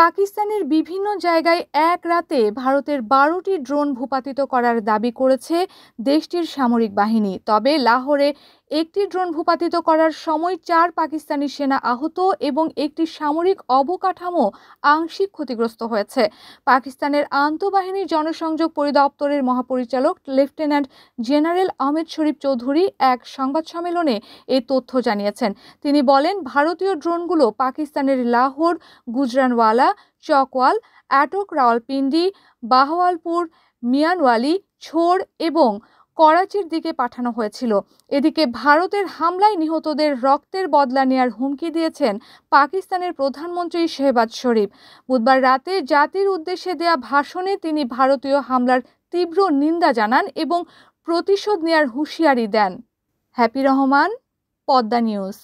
পাকিস্তানের বিভিন্ন জায়গায় এক রাতে ভারতের 12টি ড্রোন ভূপাতিত করার দাবি করেছে দেশটির সামরিক বাহিনী। তবে লাহোরে একটি ড্রোন ভূপাতিত করার সময় 4 পাকিস্তানি সেনা আহত এবং একটি সামরিক অবকাঠামো আংশিক ক্ষতিগ্রস্ত হয়েছে। পাকিস্তানের আন্তঃবাহিনী জনসংযোগ পরিদপ্তরের মহাপরিচালক লেফটেন্যান্ট জেনারেল আহমেদ শরীফ চৌধুরী এক সংবাদ সম্মেলনে এই তথ্য জানিয়েছেন। তিনি বলেন, ভারতীয় ড্রোনগুলো পাকিস্তানের লাহোর, গুজরানওয়ালা, চকওয়াল, আটক, রাওয়ালপিন্ডি, বাহওয়ালপুর, মিয়ানওয়ালি, ছোড় এবং করাচির দিকে পাঠানো হয়েছিল। এদিকে ভারতের হামলায় নিহতদের রক্তের বদলা নেয়ার হুমকি দিয়েছেন পাকিস্তানের প্রধানমন্ত্রী শেহবাজ শরীফ। বুধবার রাতে জাতির উদ্দেশ্যে দেয়া ভাষণে তিনি ভারতীয় হামলার তীব্র নিন্দা জানান এবং প্রতিশোধ নেয়ার হুঁশিয়ারি দেন। Happy Rahman, Padma news.